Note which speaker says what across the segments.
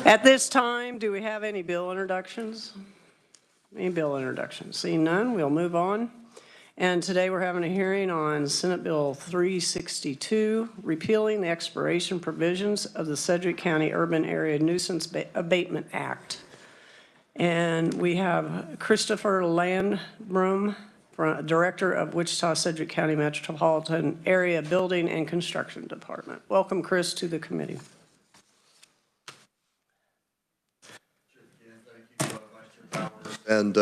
Speaker 1: At this time, do we have any bill introductions? Any bill introductions? Seeing none, we'll move on. And today we're having a hearing on Senate Bill 362, repealing the expiration provisions of the Sedgwick County Urban Area Nuisance Abatement Act. And we have Christopher Landrum, Director of Wichita Sedgwick County Metropolitan Area Building and Construction Department. Welcome, Chris, to the committee.
Speaker 2: And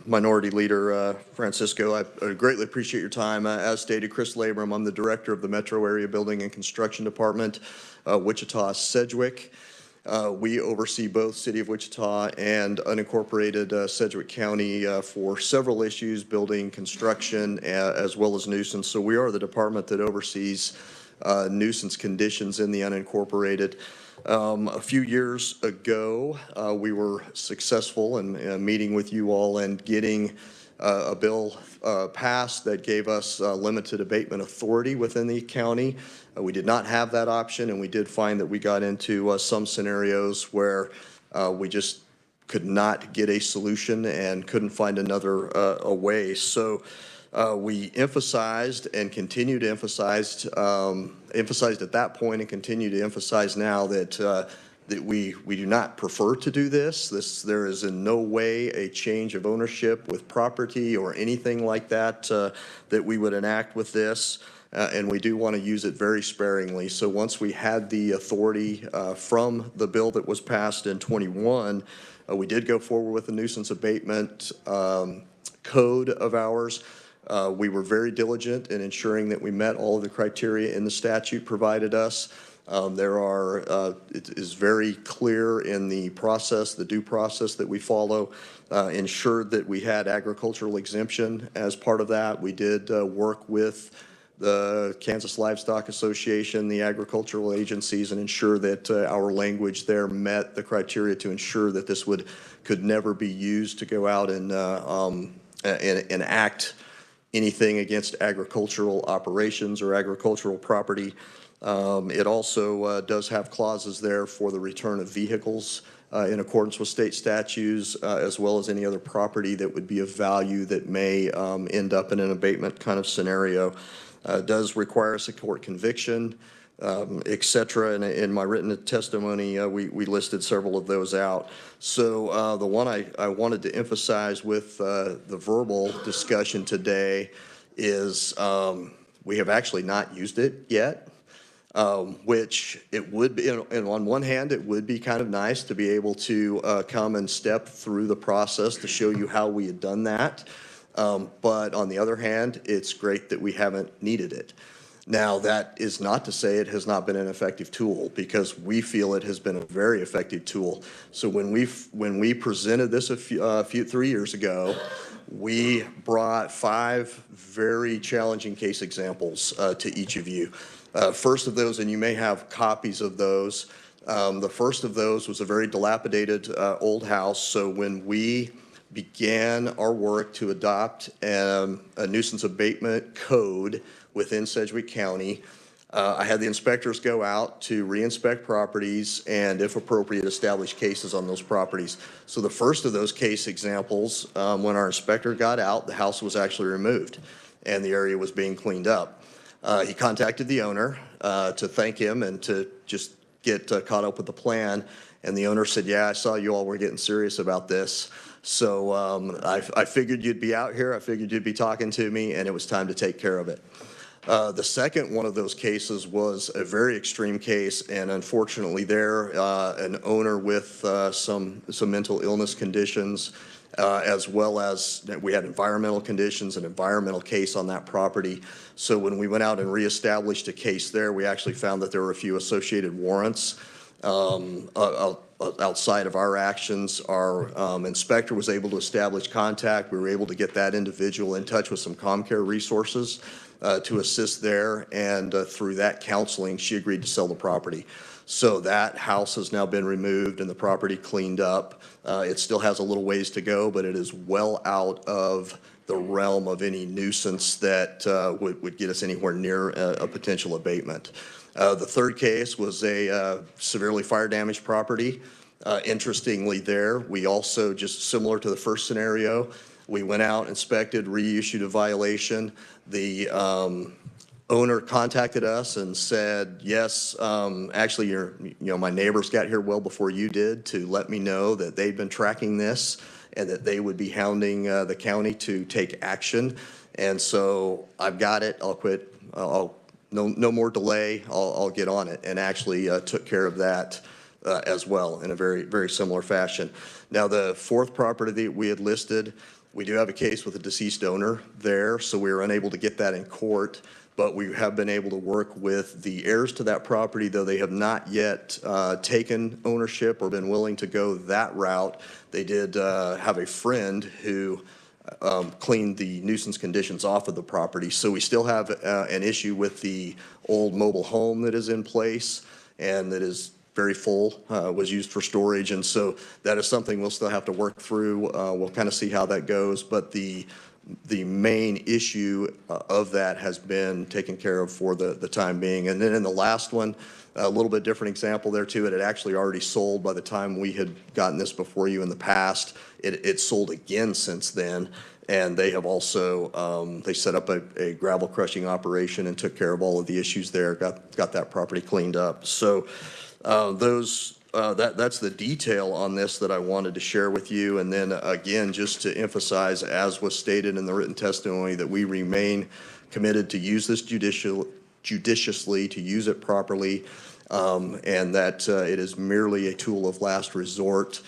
Speaker 2: Minority Leader Francisco, I greatly appreciate your time. As stated, Chris Labrum, I'm the Director of the Metro Area Building and Construction Department, Wichita Sedgwick. We oversee both City of Wichita and unincorporated Sedgwick County for several issues, building, construction, as well as nuisance. So we are the department that oversees nuisance conditions in the unincorporated. A few years ago, we were successful in meeting with you all and getting a bill passed that gave us limited abatement authority within the county. We did not have that option, and we did find that we got into some scenarios where we just could not get a solution and couldn't find another a way. So we emphasized and continue to emphasize, emphasized at that point and continue to emphasize now that that we do not prefer to do this. There is in no way a change of ownership with property or anything like that that we would enact with this. And we do want to use it very sparingly. So once we had the authority from the bill that was passed in 21, we did go forward with a nuisance abatement code of ours. We were very diligent in ensuring that we met all of the criteria in the statute provided us. It is very clear in the process, the due process that we follow, ensured that we had agricultural exemption as part of that. We did work with the Kansas Livestock Association, the agricultural agencies, and ensure that our language there met the criteria to ensure that this could never be used to go out and enact anything against agricultural operations or agricultural property. It also does have clauses there for the return of vehicles in accordance with state statutes, as well as any other property that would be of value that may end up in an abatement kind of scenario. Does require a court conviction, et cetera. And in my written testimony, we listed several of those out. So the one I wanted to emphasize with the verbal discussion today is we have actually not used it yet. Which it would be, and on one hand, it would be kind of nice to be able to come and step through the process to show you how we had done that. But on the other hand, it's great that we haven't needed it. Now, that is not to say it has not been an effective tool, because we feel it has been a very effective tool. So when we presented this 3 years ago, we brought 5 very challenging case examples to each of you. First of those, and you may have copies of those, the first of those was a very dilapidated old house. So when we began our work to adopt a nuisance abatement code within Sedgwick County, I had the inspectors go out to re-inspect properties and, if appropriate, establish cases on those properties. So the first of those case examples, when our inspector got out, the house was actually removed and the area was being cleaned up. He contacted the owner to thank him and to just get caught up with the plan. And the owner said, yeah, I saw you all were getting serious about this. So I figured you'd be out here. I figured you'd be talking to me, and it was time to take care of it. The second one of those cases was a very extreme case, and unfortunately there, an owner with some mental illness conditions, as well as we had environmental conditions, an environmental case on that property. So when we went out and reestablished a case there, we actually found that there were a few associated warrants outside of our actions. Our inspector was able to establish contact. We were able to get that individual in touch with some ComCare resources to assist there, and through that counseling, she agreed to sell the property. So that house has now been removed and the property cleaned up. It still has a little ways to go, but it is well out of the realm of any nuisance that would get us anywhere near a potential abatement. The third case was a severely fire damaged property. Interestingly there, we also, just similar to the first scenario, we went out, inspected, reissued a violation. The owner contacted us and said, yes, actually, my neighbors got here well before you did to let me know that they'd been tracking this and that they would be hounding the county to take action. And so I've got it. I'll quit. No more delay. I'll get on it, and actually took care of that as well in a very, very similar fashion. Now, the fourth property that we had listed, we do have a case with a deceased owner there, so we were unable to get that in court, but we have been able to work with the heirs to that property, though they have not yet taken ownership or been willing to go that route. They did have a friend who cleaned the nuisance conditions off of the property. So we still have an issue with the old mobile home that is in place and that is very full, was used for storage. And so that is something we'll still have to work through. We'll kind of see how that goes. But the main issue of that has been taken care of for the time being. And then in the last one, a little bit different example there too. It had actually already sold by the time we had gotten this before you in the past. It sold again since then. And they have also, they set up a gravel crushing operation and took care of all of the issues there, got that property cleaned up. So that's the detail on this that I wanted to share with you. And then again, just to emphasize, as was stated in the written testimony, that we remain committed to use this judiciously, to use it properly, and that it is merely a tool of last resort.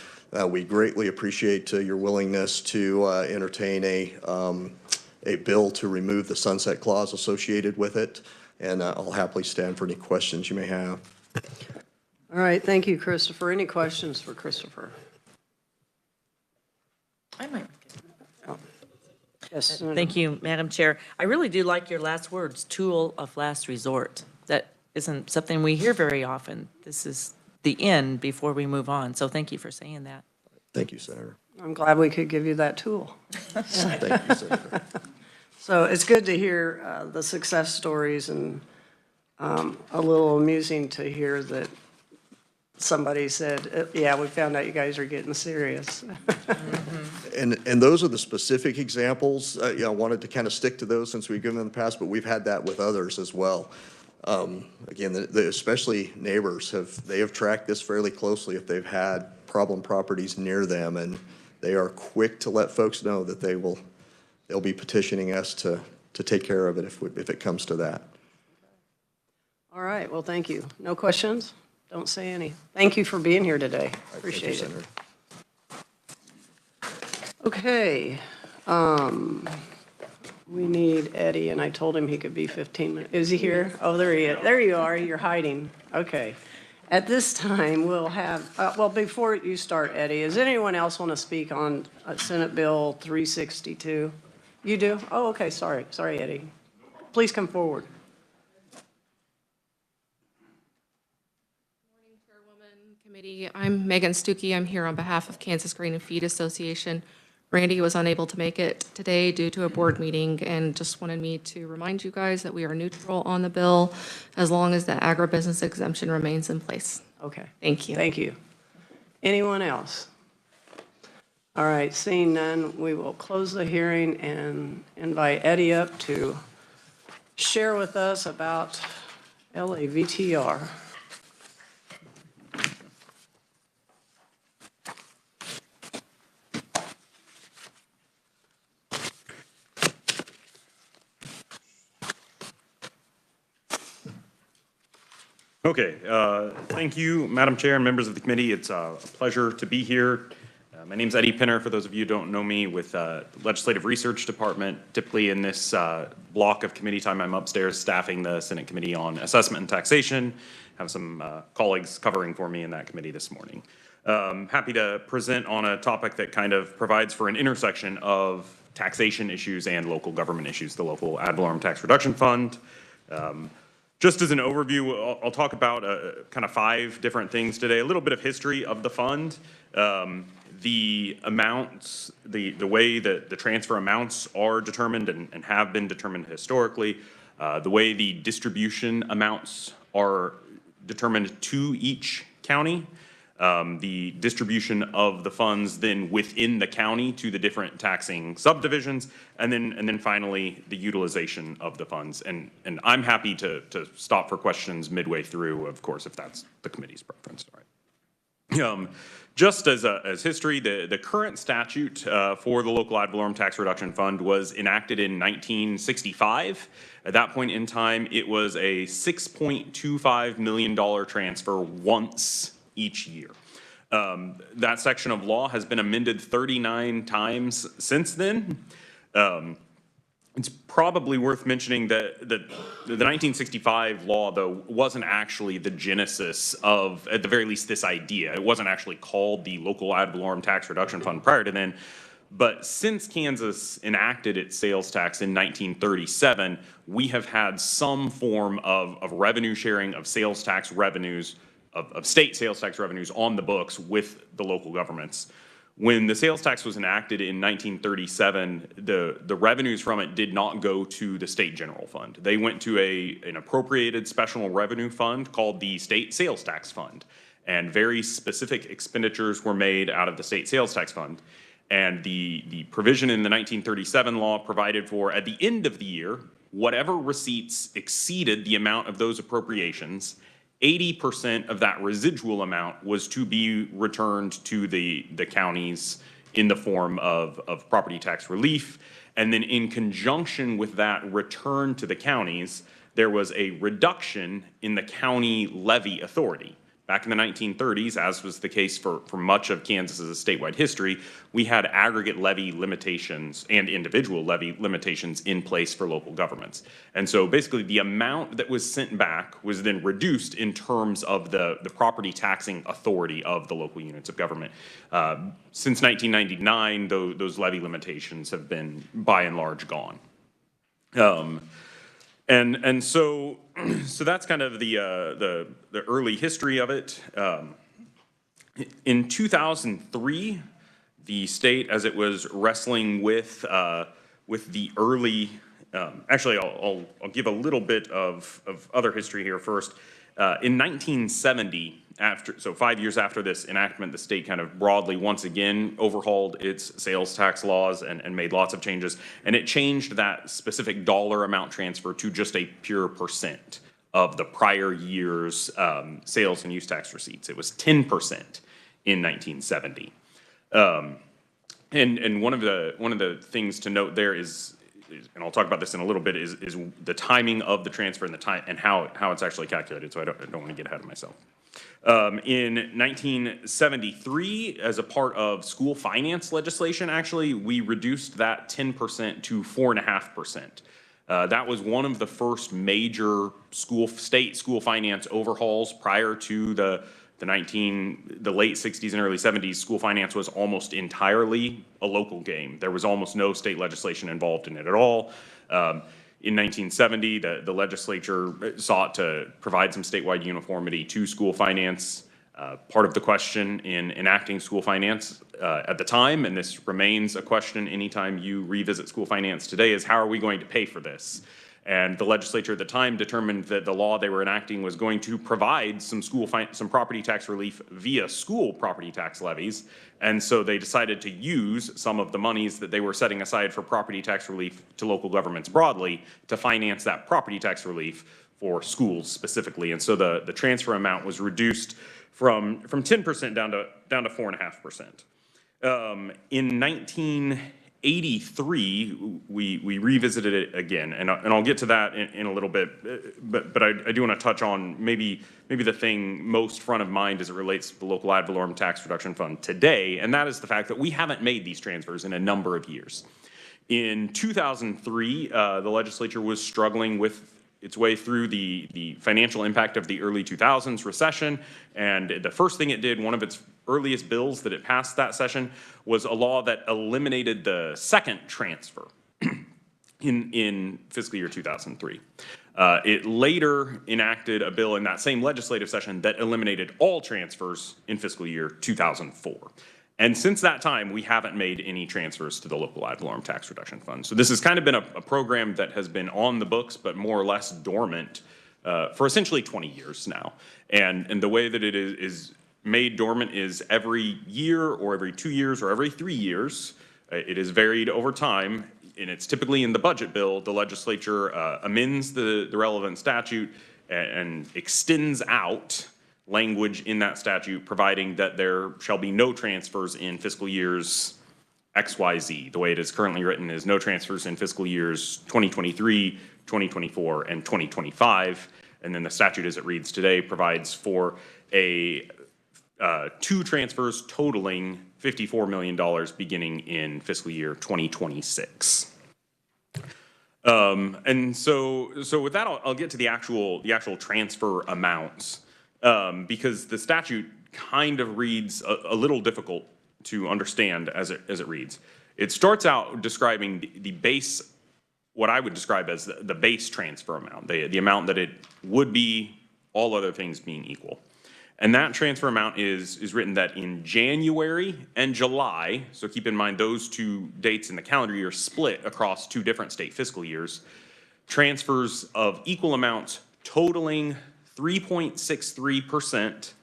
Speaker 2: We greatly appreciate your willingness to entertain a bill to remove the sunset clause associated with it, and I'll happily stand for any questions you may have.
Speaker 1: All right, thank you, Christopher. Any questions for Christopher?
Speaker 3: I might.
Speaker 1: Yes.
Speaker 3: Thank you, Madam Chair. I really do like your last words, tool of last resort. That isn't something we hear very often. This is the end before we move on. So thank you for saying that.
Speaker 2: Thank you, Senator.
Speaker 1: I'm glad we could give you that tool.
Speaker 2: Thank you, Senator.
Speaker 1: So it's good to hear the success stories, and a little amusing to hear that somebody said, yeah, we found out you guys are getting serious.
Speaker 2: And those are the specific examples. I wanted to kind of stick to those since we've given them in the past, but we've had that with others as well. Again, especially neighbors have tracked this fairly closely if they've had problem properties near them, and they are quick to let folks know that they'll be petitioning us to take care of it if it comes to that.
Speaker 1: All right, well, thank you. No questions? Don't say any. Thank you for being here today. Appreciate it. Okay. We need Eddie, and I told him he could be 15 minutes. Is he here? Oh, there he is. There you are. You're hiding. Okay. At this time, we'll have, well, before you start, Eddie, does anyone else want to speak on Senate Bill 362? You do? Oh, okay. Sorry. Sorry, Eddie. Please come forward.
Speaker 4: Committee. I'm Megan Stuckey. I'm here on behalf of Kansas Grain and Feed Association. Randy was unable to make it today due to a board meeting, and just wanted me to remind you guys that we are neutral on the bill as long as the agribusiness exemption remains in place.
Speaker 1: Okay.
Speaker 4: Thank you.
Speaker 1: Thank you. Anyone else? All right, seeing none, we will close the hearing and invite Eddie up to share with us about LAVTR.
Speaker 5: Okay, thank you, Madam Chair and members of the committee. It's a pleasure to be here. My name's Eddie Pinner, for those of you who don't know me, with the Legislative Research Department. Typically in this block of committee time, I'm upstairs staffing the Senate Committee on Assessment and Taxation. Have some colleagues covering for me in that committee this morning. Happy to present on a topic that kind of provides for an intersection of taxation issues and local government issues, the local ad valorem tax reduction fund. Just as an overview, I'll talk about kind of 5 different things today. A little bit of history of the fund, the amounts, the way that the transfer amounts are determined and have been determined historically, the way the distribution amounts are determined to each county. The distribution of the funds then within the county to the different taxing subdivisions, and then finally the utilization of the funds. And I'm happy to stop for questions midway through, of course, if that's the committee's preference. All right. Just as history, the current statute for the local ad valorem tax reduction fund was enacted in 1965. At that point in time, it was a $6.25 million transfer once each year. That section of law has been amended 39 times since then. It's probably worth mentioning that the 1965 law, though, wasn't actually the genesis of, at the very least, this idea. It wasn't actually called the local ad valorem tax reduction fund prior to then. But since Kansas enacted its sales tax in 1937, we have had some form of revenue sharing of sales tax revenues, of state sales tax revenues on the books with the local governments. When the sales tax was enacted in 1937, the revenues from it did not go to the state general fund. They went to an appropriated special revenue fund called the state sales tax fund. And very specific expenditures were made out of the state sales tax fund. And the provision in the 1937 law provided for, at the end of the year, whatever receipts exceeded the amount of those appropriations, 80% of that residual amount was to be returned to the counties in the form of property tax relief. And then in conjunction with that return to the counties, there was a reduction in the county levy authority. Back in the 1930s, as was the case for much of Kansas's statewide history, we had aggregate levy limitations and individual levy limitations in place for local governments. And so basically the amount that was sent back was then reduced in terms of the property taxing authority of the local units of government. Since 1999, those levy limitations have been by and large gone. And so that's kind of the early history of it. In 2003, the state, as it was wrestling with the early, actually, I'll give a little bit of other history here first. In 1970, so 5 years after this enactment, the state kind of broadly once again overhauled its sales tax laws and made lots of changes. And it changed that specific dollar amount transfer to just a pure percent of the prior year's sales and use tax receipts. It was 10% in 1970. And one of the things to note there is, and I'll talk about this in a little bit, is the timing of the transfer and the time and how it's actually calculated. So I don't want to get ahead of myself. In 1973, as a part of school finance legislation, actually, we reduced that 10% to 4.5%. That was one of the first major state school finance overhauls prior to the late 60s and early 70s. School finance was almost entirely a local game. There was almost no state legislation involved in it at all. In 1970, the legislature sought to provide some statewide uniformity to school finance. Part of the question in enacting school finance at the time, and this remains a question anytime you revisit school finance today, is how are we going to pay for this? And the legislature at the time determined that the law they were enacting was going to provide some property tax relief via school property tax levies. And so they decided to use some of the monies that they were setting aside for property tax relief to local governments broadly to finance that property tax relief for schools specifically. And so the transfer amount was reduced from 10% down to 4.5%. In 1983, we revisited it again, and I'll get to that in a little bit, but I do want to touch on maybe the thing most front of mind as it relates to the local ad valorem tax reduction fund today, and that is the fact that we haven't made these transfers in a number of years. In 2003, the legislature was struggling with its way through the financial impact of the early 2000s recession, and the first thing it did, one of its earliest bills that it passed that session, was a law that eliminated the second transfer in fiscal year 2003. It later enacted a bill in that same legislative session that eliminated all transfers in fiscal year 2004. And since that time, we haven't made any transfers to the local ad valorem tax reduction fund. So this has kind of been a program that has been on the books, but more or less dormant for essentially 20 years now. And the way that it is made dormant is every year or every 2 years or every 3 years. It is varied over time, and it's typically in the budget bill. The legislature amends the relevant statute and extends out language in that statute, providing that there shall be no transfers in fiscal years XYZ. The way it is currently written is no transfers in fiscal years 2023, 2024, and 2025. And then the statute as it reads today provides for two transfers totaling $54 million beginning in fiscal year 2026. And so with that, I'll get to the actual transfer amounts, because the statute kind of reads a little difficult to understand as it reads. It starts out describing the base, what I would describe as the base transfer amount, the amount that it would be, all other things being equal. And that transfer amount is written that in January and July, so keep in mind those two dates in the calendar year split across two different state fiscal years, transfers of equal amounts totaling 3.63%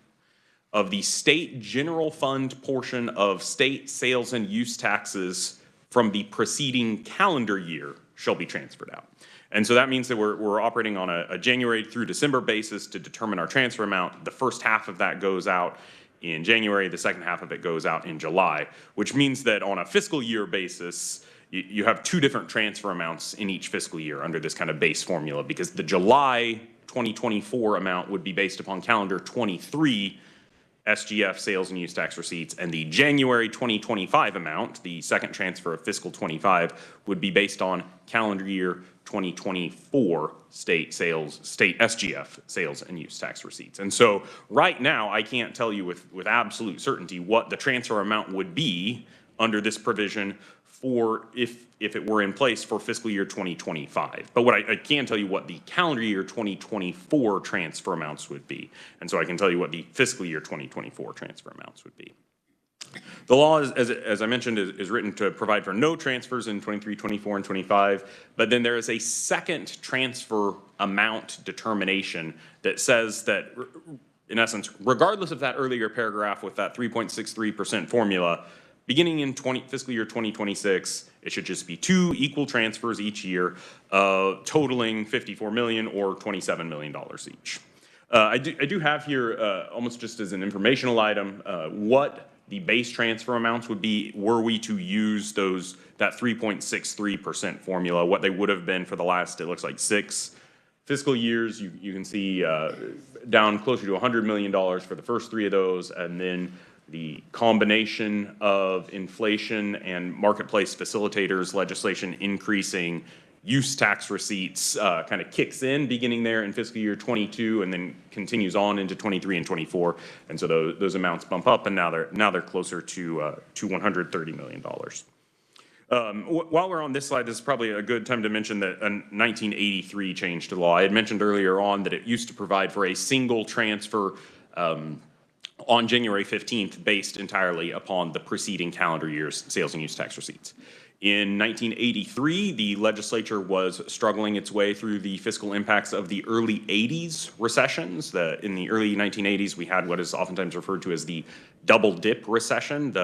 Speaker 5: of the state general fund portion of state sales and use taxes from the preceding calendar year shall be transferred out. And so that means that we're operating on a January through December basis to determine our transfer amount. The first half of that goes out in January, the second half of it goes out in July, which means that on a fiscal year basis, you have two different transfer amounts in each fiscal year under this kind of base formula, because the July 2024 amount would be based upon calendar 23 SGF sales and use tax receipts, and the January 2025 amount, the second transfer of fiscal 25, would be based on calendar year 2024 state SGF sales and use tax receipts. And so right now, I can't tell you with absolute certainty what the transfer amount would be under this provision for if it were in place for fiscal year 2025. But what I can tell you what the calendar year 2024 transfer amounts would be. And so I can tell you what the fiscal year 2024 transfer amounts would be. The law, as I mentioned, is written to provide for no transfers in 23, 24, and 25, but then there is a second transfer amount determination that says that, in essence, regardless of that earlier paragraph with that 3.63% formula, beginning in fiscal year 2026, it should just be two equal transfers each year, totaling $54 million or $27 million each. I do have here, almost just as an informational item, what the base transfer amounts would be were we to use that 3.63% formula, what they would have been for the last, it looks like 6 fiscal years. You can see down closer to $100 million for the first 3 of those, and then the combination of inflation and marketplace facilitators legislation increasing use tax receipts kind of kicks in beginning there in fiscal year 22 and then continues on into 23 and 24. And so those amounts bump up, and now they're closer to $130 million. While we're on this slide, this is probably a good time to mention that a 1983 change to the law. I had mentioned earlier on that it used to provide for a single transfer on January 15th based entirely upon the preceding calendar year's sales and use tax receipts. In 1983, the legislature was struggling its way through the fiscal impacts of the early 80s recessions. In the early 1980s, we had what is oftentimes referred to as the double dip recession,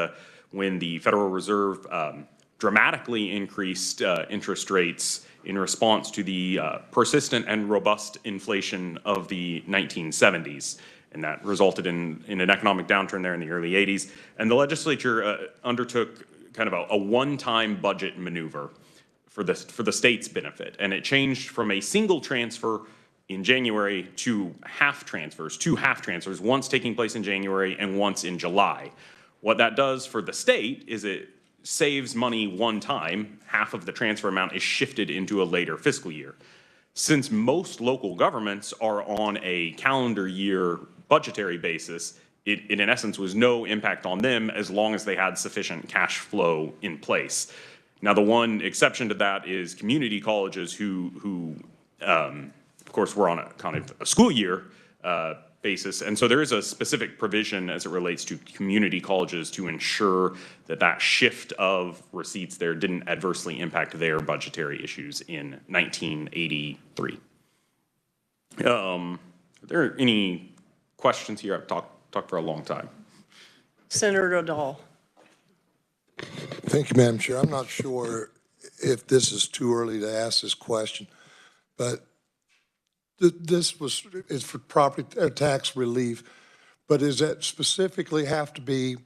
Speaker 5: when the Federal Reserve dramatically increased interest rates in response to the persistent and robust inflation of the 1970s. And that resulted in an economic downturn there in the early 80s. And the legislature undertook kind of a one-time budget maneuver for the state's benefit. And it changed from a single transfer in January to two half transfers, once taking place in January and once in July. What that does for the state is it saves money one time. Half of the transfer amount is shifted into a later fiscal year. Since most local governments are on a calendar year budgetary basis, it in essence was no impact on them as long as they had sufficient cash flow in place. Now, the one exception to that is community colleges who of course, were on a kind of a school year basis. And so there is a specific provision as it relates to community colleges to ensure that shift of receipts there didn't adversely impact their budgetary issues in 1983. Are there any questions here? I've talked for a long time.
Speaker 1: Senator Dahl.
Speaker 6: Thank you, Madam Chair. I'm not sure if this is too early to ask this question, but is for property tax relief, but does that specifically have to be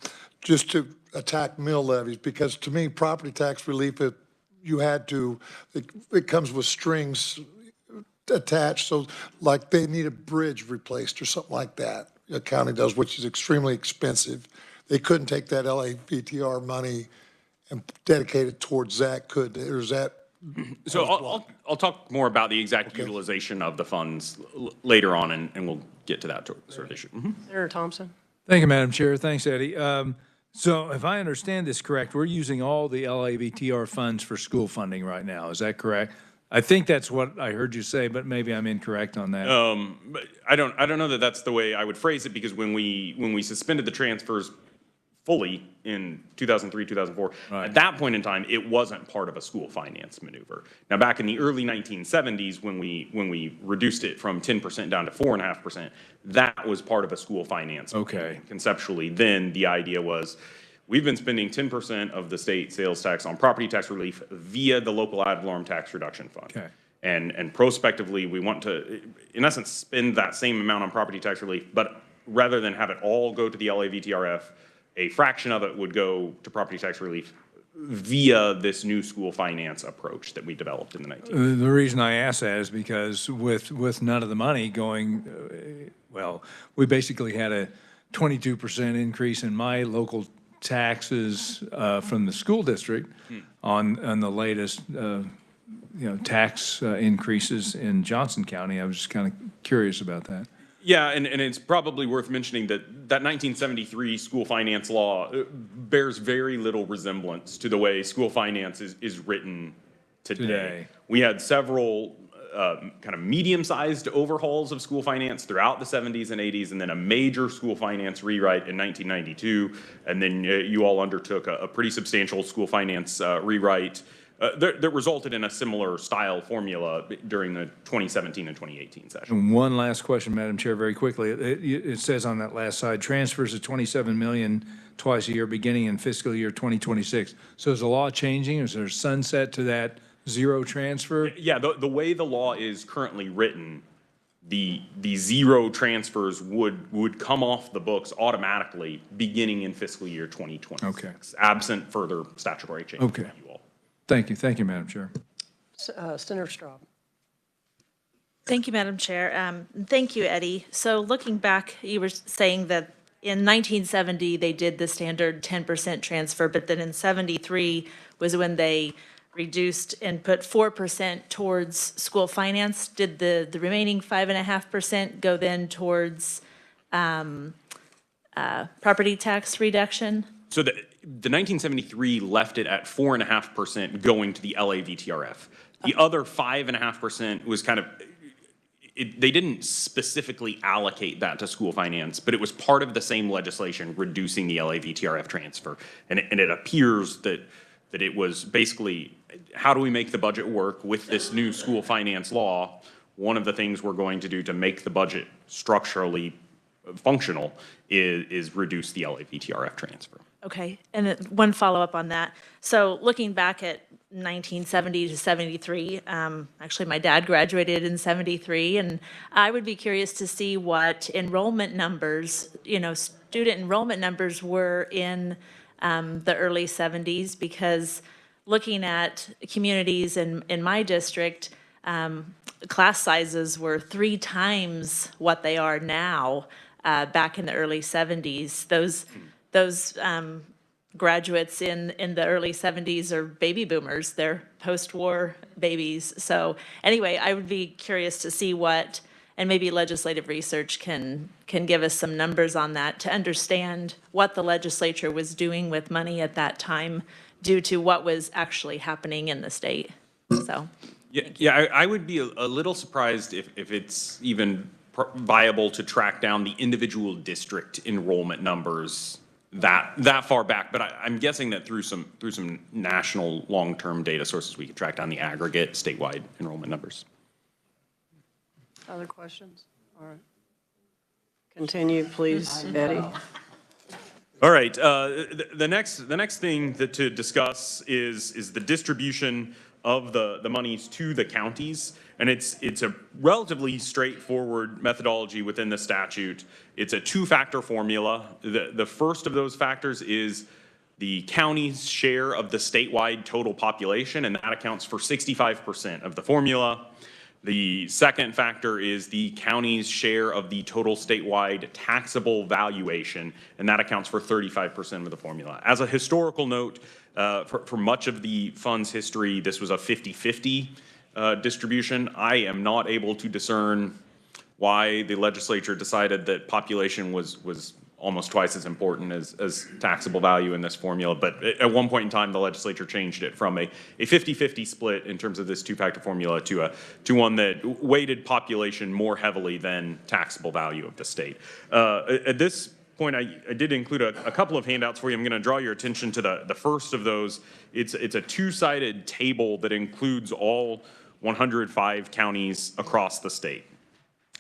Speaker 6: just to attack mill levies? Because to me, property tax relief, it comes with strings attached. So like they need a bridge replaced or something like that. The county does, which is extremely expensive. They couldn't take that LAVTR money and dedicate it towards that, could they? Or is that?
Speaker 5: So I'll talk more about the exact utilization of the funds later on, and we'll get to that sort of issue.
Speaker 1: Senator Thompson.
Speaker 7: Thank you, Madam Chair. Thanks, Eddie. So if I understand this correct, we're using all the LAVTR funds for school funding right now. Is that correct? I think that's what I heard you say, but maybe I'm incorrect on that.
Speaker 5: But I don't know that that's the way I would phrase it, because when we suspended the transfers fully in 2003, 2004, at that point in time, it wasn't part of a school finance maneuver. Now, back in the early 1970s, when we reduced it from 10% down to 4.5%, that was part of a school finance.
Speaker 7: Okay.
Speaker 5: Conceptually, then the idea was, we've been spending 10% of the state sales tax on property tax relief via the local ad valorem tax reduction fund.
Speaker 7: Okay.
Speaker 5: And prospectively, we want to, in essence, spend that same amount on property tax relief, but rather than have it all go to the LAVTRF, a fraction of it would go to property tax relief via this new school finance approach that we developed in the 1990s.
Speaker 7: The reason I ask that is because with none of the money going, well, we basically had a 22% increase in my local taxes from the school district on the latest tax increases in Johnson County. I was just kind of curious about that.
Speaker 5: Yeah, and it's probably worth mentioning that 1973 school finance law bears very little resemblance to the way school finance is written today. We had several kind of medium-sized overhauls of school finance throughout the 70s and 80s, and then a major school finance rewrite in 1992, and then you all undertook a pretty substantial school finance rewrite that resulted in a similar style formula during the 2017 and 2018 session.
Speaker 7: And one last question, Madam Chair, very quickly. It says on that last slide, transfers of $27 million twice a year beginning in fiscal year 2026. So is the law changing? Is there a sunset to that zero transfer?
Speaker 5: Yeah, the way the law is currently written, the zero transfers would come off the books automatically beginning in fiscal year 2026.
Speaker 7: Okay.
Speaker 5: Absent further statutory change.
Speaker 7: Okay.
Speaker 5: By you all.
Speaker 7: Thank you, Madam Chair.
Speaker 1: Senator Straub.
Speaker 8: Thank you, Madam Chair. Thank you, Eddie. So looking back, you were saying that in 1970, they did the standard 10% transfer, but then in 73 was when they reduced and put 4% towards school finance. Did the remaining 5.5% go then towards property tax reduction?
Speaker 5: So the 1973 left it at 4.5% going to the LAVTRF. The other 5.5% was kind of, they didn't specifically allocate that to school finance, but it was part of the same legislation reducing the LAVTRF transfer. And it appears that it was basically, how do we make the budget work with this new school finance law? One of the things we're going to do to make the budget structurally functional is reduce the LAVTRF transfer.
Speaker 8: Okay, and then one follow-up on that. So looking back at 1970 to 73, actually my dad graduated in 73, and I would be curious to see what enrollment numbers, student enrollment numbers were in the early 70s, because looking at communities in my district, class sizes were 3 times what they are now back in the early 70s. Those graduates in the early 70s are baby boomers. They're post-war babies. So anyway, I would be curious to see what, and maybe legislative research can give us some numbers on that to understand what the legislature was doing with money at that time due to what was actually happening in the state. So.
Speaker 5: Yeah, I would be a little surprised if it's even viable to track down the individual district enrollment numbers that far back, but I'm guessing that through some national long-term data sources, we could track down the aggregate statewide enrollment numbers.
Speaker 1: Other questions? All right. Continue, please, Eddie.
Speaker 5: All right, the next thing to discuss is the distribution of the monies to the counties. And it's a relatively straightforward methodology within the statute. It's a two-factor formula. The first of those factors is the county's share of the statewide total population, and that accounts for 65% of the formula. The second factor is the county's share of the total statewide taxable valuation, and that accounts for 35% of the formula. As a historical note, for much of the fund's history, this was a 50-50 distribution. I am not able to discern why the legislature decided that population was almost twice as important as taxable value in this formula. But at one point in time, the legislature changed it from a 50-50 split in terms of this two-factor formula to one that weighted population more heavily than taxable value of the state. At this point, I did include a couple of handouts for you. I'm going to draw your attention to the first of those. It's a two-sided table that includes all 105 counties across the state.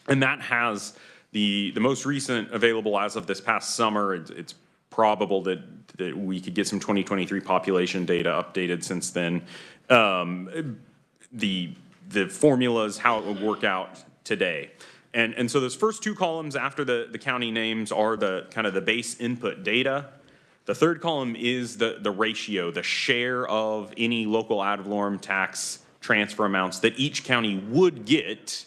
Speaker 5: And that has the most recent available as of this past summer. It's probable that we could get some 2023 population data updated since then. The formulas, how it would work out today. And so those first two columns after the county names are the kind of the base input data. The third column is the ratio, the share of any local ad valorem tax transfer amounts that each county would get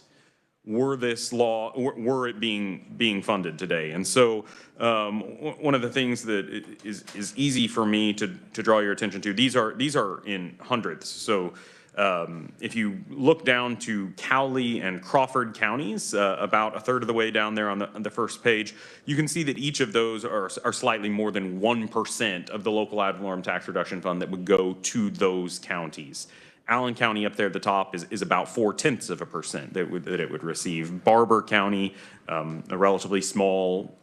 Speaker 5: were it being funded today. And so one of the things that is easy for me to draw your attention to, these are in hundredths. So if you look down to Cowley and Crawford counties, about a third of the way down there on the first page, you can see that each of those are slightly more than 1% of the local ad valorem tax reduction fund that would go to those counties. Allen County up there at the top is about 0.4% that it would receive. Barber County, a relatively small,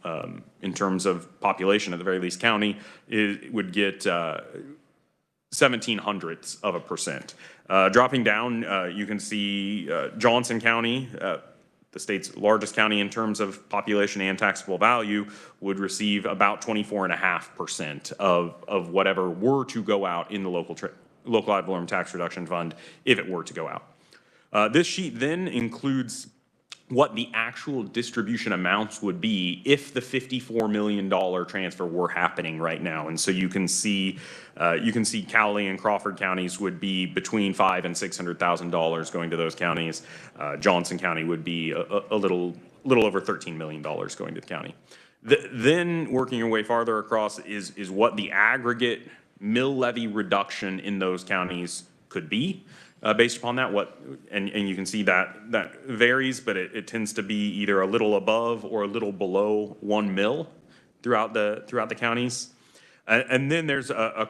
Speaker 5: in terms of population at the very least county, would get 0.17%. Dropping down, you can see Johnson County, the state's largest county in terms of population and taxable value, would receive about 24.5% of whatever were to go out in the local ad valorem tax reduction fund if it were to go out. This sheet then includes what the actual distribution amounts would be if the $54 million transfer were happening right now. And so you can see Cowley and Crawford counties would be between $500,000 and $600,000 going to those counties. Johnson County would be a little over $13 million going to the county. Then working your way farther across is what the aggregate mill levy reduction in those counties could be based upon that. And you can see that varies, but it tends to be either a little above or a little below 1 mil throughout the counties. And then there's a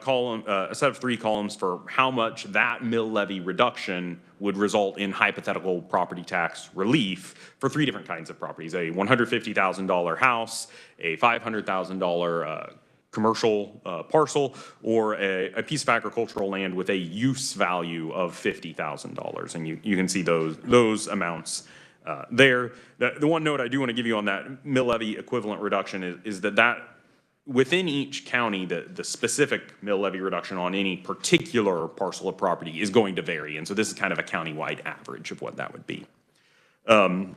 Speaker 5: set of 3 columns for how much that mill levy reduction would result in hypothetical property tax relief for 3 different kinds of properties: a $150,000 house, a $500,000 commercial parcel, or a piece of agricultural land with a use value of $50,000. And you can see those amounts there. The one note I do want to give you on that mill levy equivalent reduction is that within each county, the specific mill levy reduction on any particular parcel of property is going to vary. And so this is kind of a countywide average of what that would be. And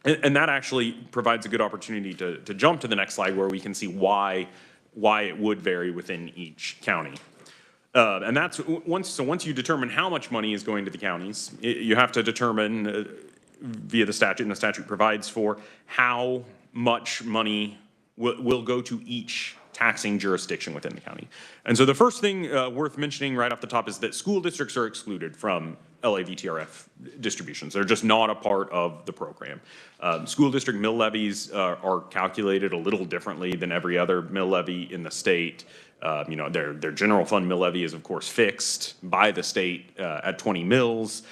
Speaker 5: that actually provides a good opportunity to jump to the next slide where we can see why it would vary within each county. And that's once you determine how much money is going to the counties, you have to determine via the statute, and the statute provides for how much money will go to each taxing jurisdiction within the county. And so the first thing worth mentioning right off the top is that school districts are excluded from LAVTRF distributions. They're just not a part of the program. School district mill levies are calculated a little differently than every other mill levy in the state. Their general fund mill levy is of course fixed by the state at 20 mills.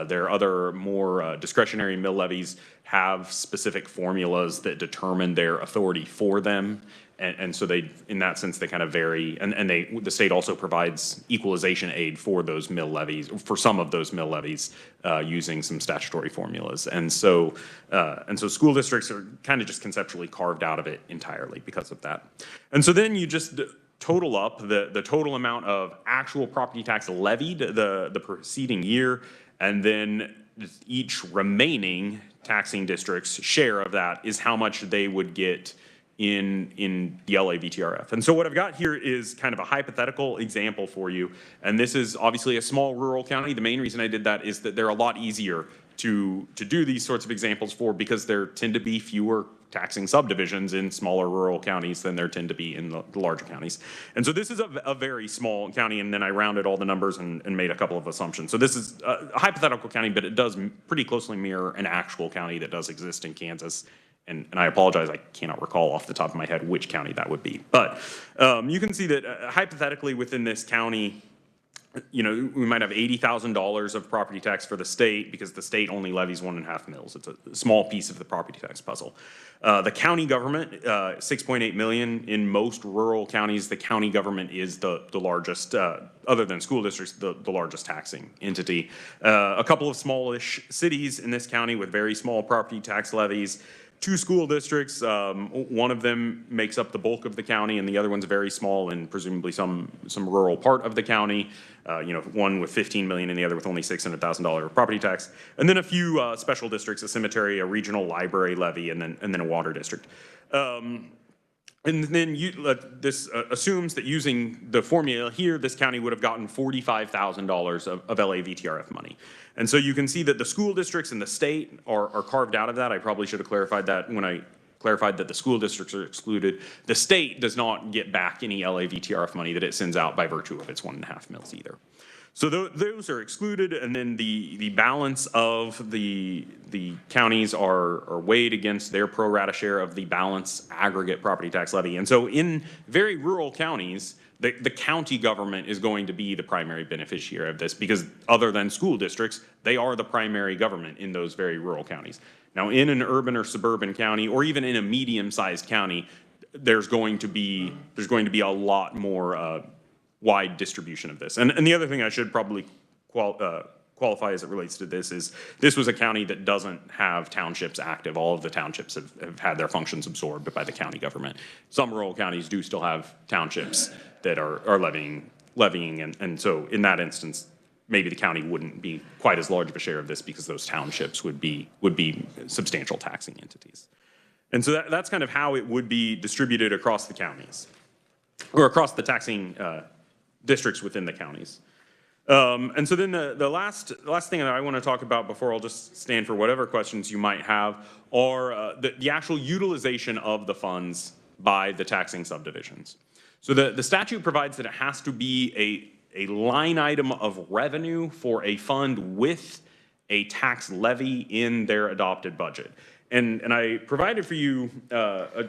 Speaker 5: Their other more discretionary mill levies have specific formulas that determine their authority for them. And so they, in that sense, they kind of vary. And the state also provides equalization aid for those mill levies, for some of those mill levies, using some statutory formulas. And so school districts are kind of just conceptually carved out of it entirely because of that. And so then you just total up the total amount of actual property tax levied the preceding year, and then each remaining taxing district's share of that is how much they would get in the LA VTRF. And so what I've got here is kind of a hypothetical example for you. And this is obviously a small rural county. The main reason I did that is that they're a lot easier to do these sorts of examples for, because there tend to be fewer taxing subdivisions in smaller rural counties than there tend to be in the larger counties. And so this is a very small county, and then I rounded all the numbers and made a couple of assumptions. So this is a hypothetical county, but it does pretty closely mirror an actual county that does exist in Kansas. And I apologize, I cannot recall off the top of my head which county that would be. But you can see that hypothetically within this county, you know, we might have $80,000 of property tax for the state, because the state only levies 1.5 mils. It's a small piece of the property tax puzzle. The county government, 6.8 million. In most rural counties, the county government is the largest, other than school districts, the largest taxing entity. A couple of smallish cities in this county with very small property tax levies. 2 school districts, one of them makes up the bulk of the county, and the other one's very small and presumably some rural part of the county. You know, one with 15 million and the other with only $600,000 of property tax. And then a few special districts, a cemetery, a regional library levy, and then a water district. And then this assumes that using the formula here, this county would have gotten $45,000 of LA VTRF money. And so you can see that the school districts and the state are carved out of that. I probably should have clarified that when I clarified that the school districts are excluded. The state does not get back any LA VTRF money that it sends out by virtue of its 1.5 mils either. So those are excluded, and then the balance of the counties are weighed against their pro rata share of the balance aggregate property tax levy. And so in very rural counties, the county government is going to be the primary beneficiary of this, because other than school districts, they are the primary government in those very rural counties. Now, in an urban or suburban county, or even in a medium-sized county, there's going to be a lot more wide distribution of this. And the other thing I should probably qualify as it relates to this is, this was a county that doesn't have townships active. All of the townships have had their functions absorbed by the county government. Some rural counties do still have townships that are levying, and so in that instance, maybe the county wouldn't be quite as large of a share of this, because those townships would be substantial taxing entities. And so that's kind of how it would be distributed across the counties, or across the taxing districts within the counties. And so then the last thing that I want to talk about before I'll just stand for whatever questions you might have are the actual utilization of the funds by the taxing subdivisions. So the statute provides that it has to be a line item of revenue for a fund with a tax levy in their adopted budget. And I provided for you a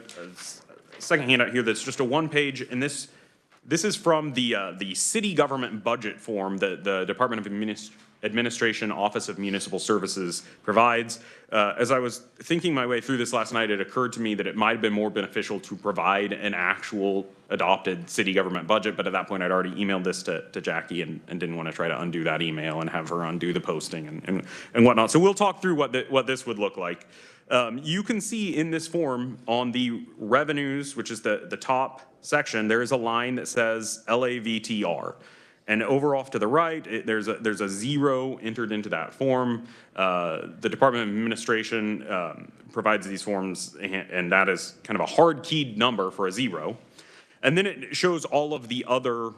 Speaker 5: second handout here that's just a 1-page, and this is from the city government budget form that the Department of Administration Office of Municipal Services provides. As I was thinking my way through this last night, it occurred to me that it might have been more beneficial to provide an actual adopted city government budget, but at that point I'd already emailed this to Jackie and didn't want to try to undo that email and have her undo the posting and whatnot. So we'll talk through what this would look like. You can see in this form on the revenues, which is the top section, there is a line that says LAVTR. And over off to the right, there's a 0 entered into that form. The Department of Administration provides these forms, and that is kind of a hard-keyed number for a 0. And then it shows all of the other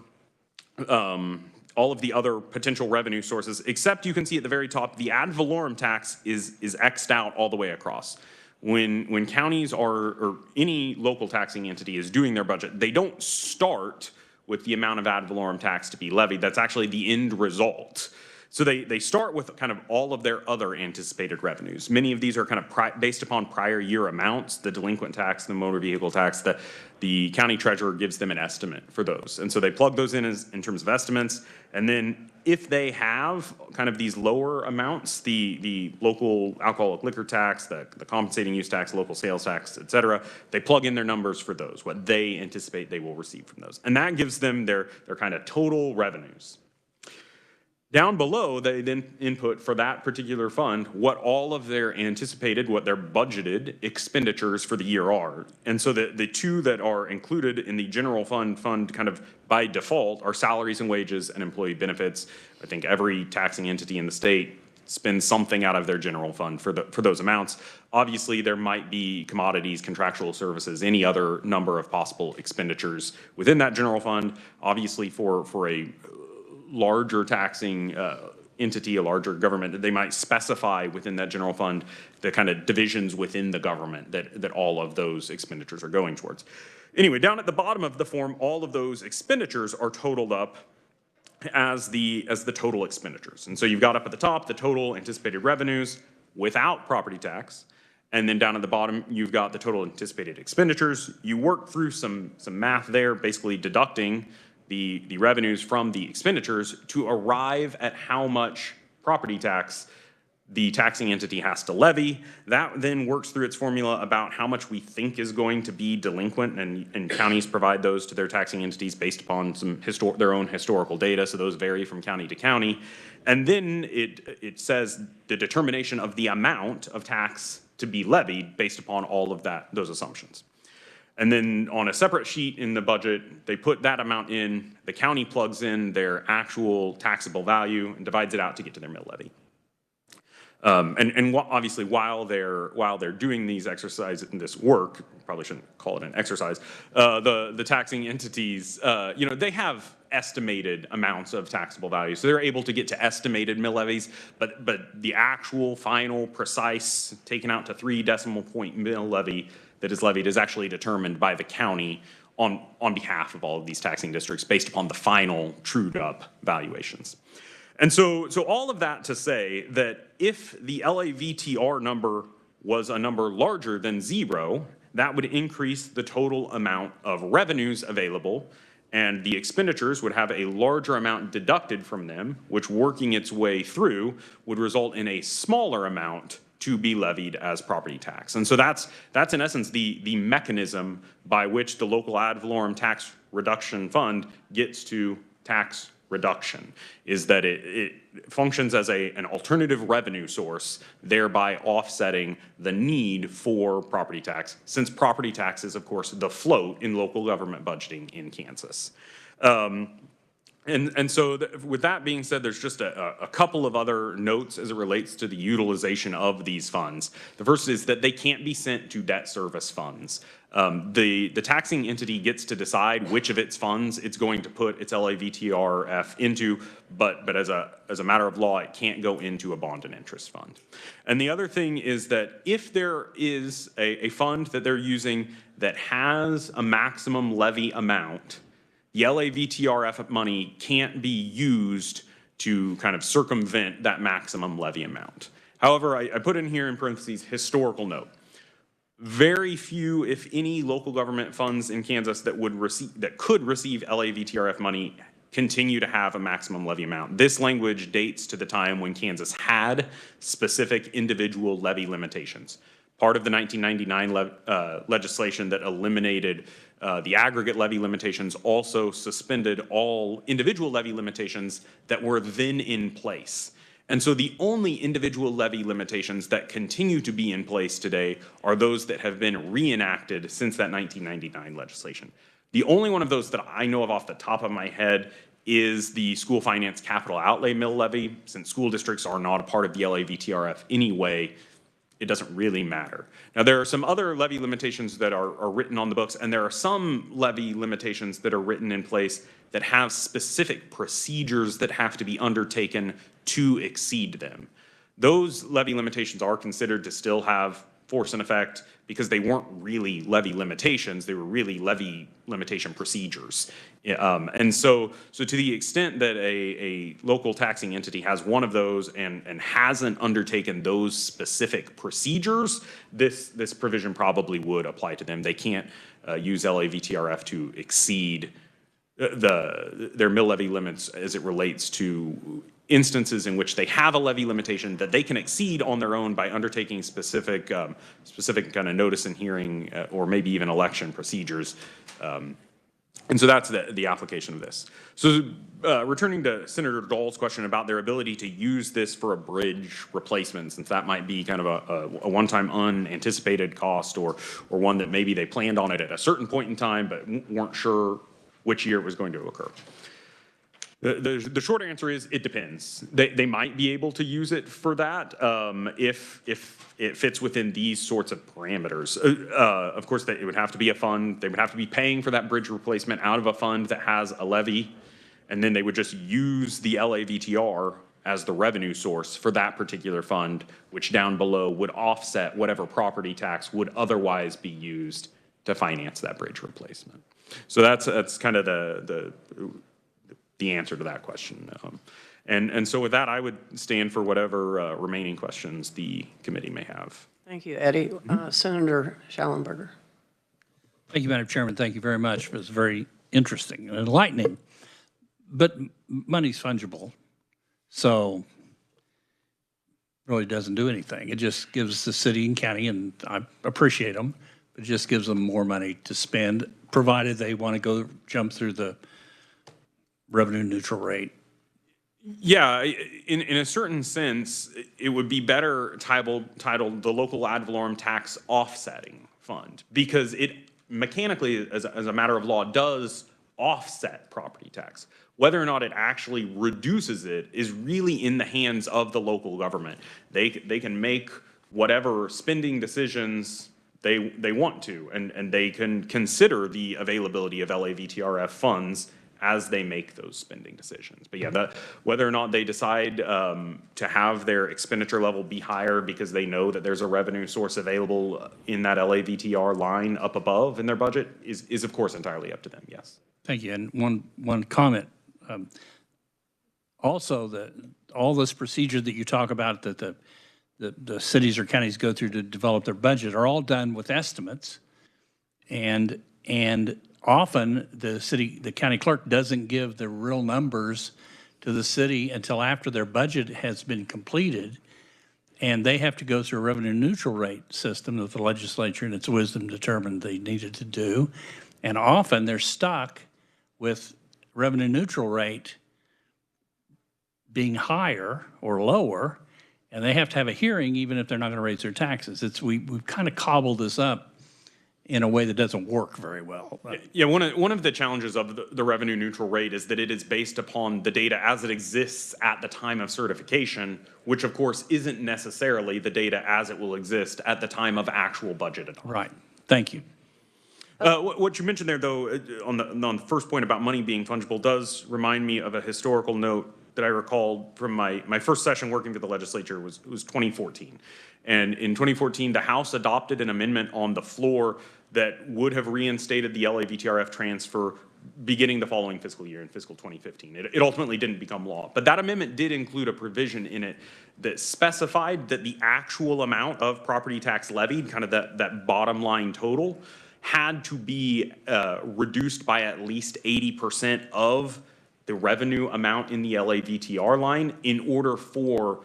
Speaker 5: potential revenue sources, except you can see at the very top, the ad valorem tax is X'd out all the way across. When counties or any local taxing entity is doing their budget, they don't start with the amount of ad valorem tax to be levied. That's actually the end result. So they start with kind of all of their other anticipated revenues. Many of these are kind of based upon prior year amounts, the delinquent tax, the motor vehicle tax, that the county treasurer gives them an estimate for those. And so they plug those in in terms of estimates. And then if they have kind of these lower amounts, the local alcoholic liquor tax, the compensating use tax, local sales tax, et cetera, they plug in their numbers for those, what they anticipate they will receive from those. And that gives them their kind of total revenues. Down below, they then input for that particular fund what all of their anticipated, what their budgeted expenditures for the year are. And so the two that are included in the general fund kind of by default are salaries and wages and employee benefits. I think every taxing entity in the state spends something out of their general fund for those amounts. Obviously, there might be commodities, contractual services, any other number of possible expenditures within that general fund. Obviously, for a larger taxing entity, a larger government, they might specify within that general fund the kind of divisions within the government that all of those expenditures are going towards. Anyway, down at the bottom of the form, all of those expenditures are totaled up as the total expenditures. And so you've got up at the top the total anticipated revenues without property tax, and then down at the bottom you've got the total anticipated expenditures. You work through some math there, basically deducting the revenues from the expenditures to arrive at how much property tax the taxing entity has to levy. That then works through its formula about how much we think is going to be delinquent, and counties provide those to their taxing entities based upon some their own historical data, so those vary from county to county. And then it says the determination of the amount of tax to be levied based upon all of those assumptions. And then on a separate sheet in the budget, they put that amount in, the county plugs in their actual taxable value and divides it out to get to their mill levy. Obviously, while they're doing these exercises and this work, probably shouldn't call it an exercise, the taxing entities, they have estimated amounts of taxable value, so they're able to get to estimated mill levies, but the actual final precise taken out to 3 decimal point mill levy that is levied is actually determined by the county on behalf of all of these taxing districts based upon the final trued up valuations. And so all of that to say that if the LAVTR number was a number larger than 0, that would increase the total amount of revenues available, and the expenditures would have a larger amount deducted from them, which working its way through would result in a smaller amount to be levied as property tax. And so that's in essence the mechanism by which the local ad valorem tax reduction fund gets to tax reduction, is that it functions as an alternative revenue source, thereby offsetting the need for property tax, since property tax is, of course, the float in local government budgeting in Kansas. And so with that being said, there's just a couple of other notes as it relates to the utilization of these funds. The first is that they can't be sent to debt service funds. The taxing entity gets to decide which of its funds it's going to put its LAVTRF into, but as a matter of law, it can't go into a bond and interest fund. And the other thing is that if there is a fund that they're using that has a maximum levy amount, the LAVTRF money can't be used to kind of circumvent that maximum levy amount. However, I put in here in parentheses, historical note. Very few, if any, local government funds in Kansas that could receive LAVTRF money continue to have a maximum levy amount. This language dates to the time when Kansas had specific individual levy limitations. Part of the 1999 legislation that eliminated the aggregate levy limitations also suspended all individual levy limitations that were then in place. And so the only individual levy limitations that continue to be in place today are those that have been reenacted since that 1999 legislation. The only one of those that I know of off the top of my head is the school finance capital outlay mill levy. Since school districts are not a part of the LAVTRF anyway, it doesn't really matter. Now, there are some other levy limitations that are written on the books, and there are some levy limitations that are written in place that have specific procedures that have to be undertaken to exceed them. Those levy limitations are considered to still have force in effect because they weren't really levy limitations, they were really levy limitation procedures. And so to the extent that a local taxing entity has one of those and hasn't undertaken those specific procedures, this provision probably would apply to them. They can't use LAVTRF to exceed their mill levy limits as it relates to instances in which they have a levy limitation that they can exceed on their own by undertaking specific kind of notice and hearing or maybe even election procedures. And so that's the application of this. So returning to Senator Dahl's question about their ability to use this for a bridge replacement, since that might be kind of a one-time unanticipated cost or one that maybe they planned on it at a certain point in time but weren't sure which year it was going to occur. The short answer is it depends. They might be able to use it for that if it fits within these sorts of parameters. Of course, it would have to be a fund. They would have to be paying for that bridge replacement out of a fund that has a levy, and then they would just use the LAVTR as the revenue source for that particular fund, which down below would offset whatever property tax would otherwise be used to finance that bridge replacement. So that's kind of the answer to that question. And so with that, I would stand for whatever remaining questions the committee may have.
Speaker 1: Thank you, Eddie. Senator Schallenberger.
Speaker 9: Thank you, Madam Chairman. Thank you very much. It was very interesting and enlightening. But money's fungible, so really doesn't do anything. It just gives the city and county, and I appreciate them, but it just gives them more money to spend, provided they want to go jump through the revenue neutral rate.
Speaker 5: Yeah, in a certain sense, it would be better titled the local ad valorem tax offsetting fund, because it mechanically, as a matter of law, does offset property tax. Whether or not it actually reduces it is really in the hands of the local government. They can make whatever spending decisions they want to, and they can consider the availability of LAVTRF funds as they make those spending decisions. But yeah, whether or not they decide to have their expenditure level be higher because they know that there's a revenue source available in that LAVTR line up above in their budget is of course entirely up to them, yes.
Speaker 9: Thank you. And one comment. Also, all this procedure that you talk about that the cities or counties go through to develop their budget are all done with estimates, and often the county clerk doesn't give the real numbers to the city until after their budget has been completed, and they have to go through a revenue neutral rate system that the legislature in its wisdom determined they needed to do, and often they're stuck with revenue neutral rate being higher or lower, and they have to have a hearing even if they're not going to raise their taxes. We've kind of cobbled this up in a way that doesn't work very well.
Speaker 5: Yeah, one of the challenges of the revenue neutral rate is that it is based upon the data as it exists at the time of certification, which of course isn't necessarily the data as it will exist at the time of actual budget adoption.
Speaker 9: Right. Thank you.
Speaker 5: What you mentioned there, though, on the first point about money being fungible does remind me of a historical note that I recalled from my first session working for the legislature was 2014. And in 2014, the House adopted an amendment on the floor that would have reinstated the LAVTRF transfer beginning the following fiscal year, in fiscal 2015. It ultimately didn't become law. But that amendment did include a provision in it that specified that the actual amount of property tax levied, kind of that bottom line total, had to be reduced by at least 80% of the revenue amount in the LAVTR line in order for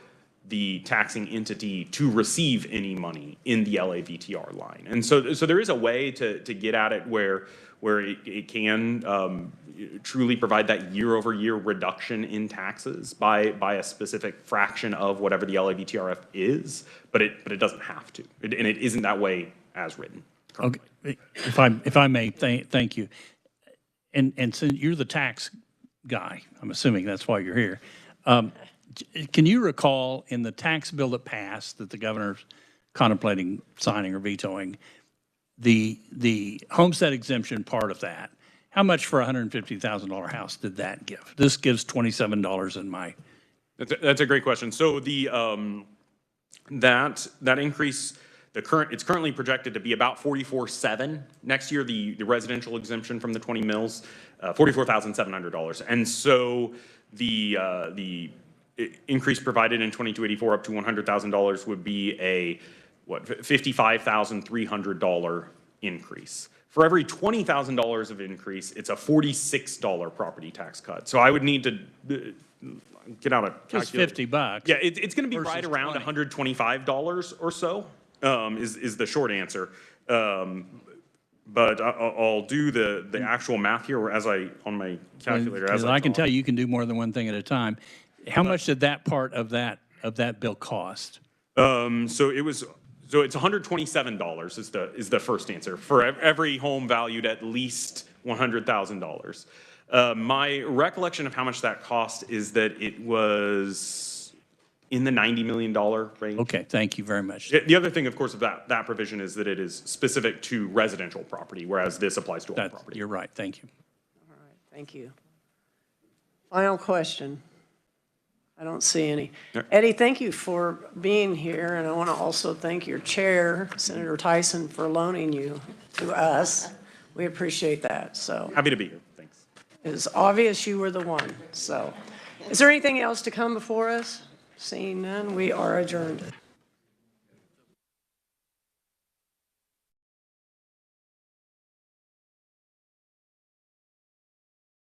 Speaker 5: the taxing entity to receive any money in the LAVTR line. And so there is a way to get at it where it can truly provide that year-over-year reduction in taxes by a specific fraction of whatever the LAVTRF is, but it doesn't have to. And it isn't that way as written currently.
Speaker 9: Okay. If I may, thank you. And so you're the tax guy, I'm assuming that's why you're here. Can you recall in the tax bill that passed that the governor's contemplating signing or vetoing, the homestead exemption part of that, how much for a $150,000 house did that give? This gives $27 in my.
Speaker 5: That's a great question. So the that increase It's currently projected to be about 44.7 next year, the residential exemption from the 20 mills, $44,700. And so the increase provided in 2284 up to $100,000 would be a, $55,300 increase. For every $20,000 of increase, it's a $46 property tax cut. So I would need to get out a
Speaker 9: Just
Speaker 5: calculator.
Speaker 9: $50.
Speaker 5: Yeah, it's going to be
Speaker 9: versus
Speaker 5: right around
Speaker 9: 20.
Speaker 5: $125 or so, is the short answer. But I'll do the actual math here as on my calculator as
Speaker 9: I can
Speaker 5: talk.
Speaker 9: tell you can do more than one thing at a time. How much did that part of that bill cost?
Speaker 5: So it's $127 is the first answer for every home valued at least $100,000. My recollection of how much that cost is that it was in the $90 million range.
Speaker 9: Okay, thank you very much.
Speaker 5: The other thing, of course, of that provision is that it is specific to residential property, whereas this applies to all property.
Speaker 9: You're right, thank you.
Speaker 1: All right, thank you. Final question. I don't see any. Eddie, thank you for being here, and I want to also thank your chair, Senator Tyson, for loaning you to us. We appreciate that, so.
Speaker 5: Happy to be here, thanks.
Speaker 1: It's obvious you were the one, so. Is there anything else to come before us? Seeing none, we are adjourned.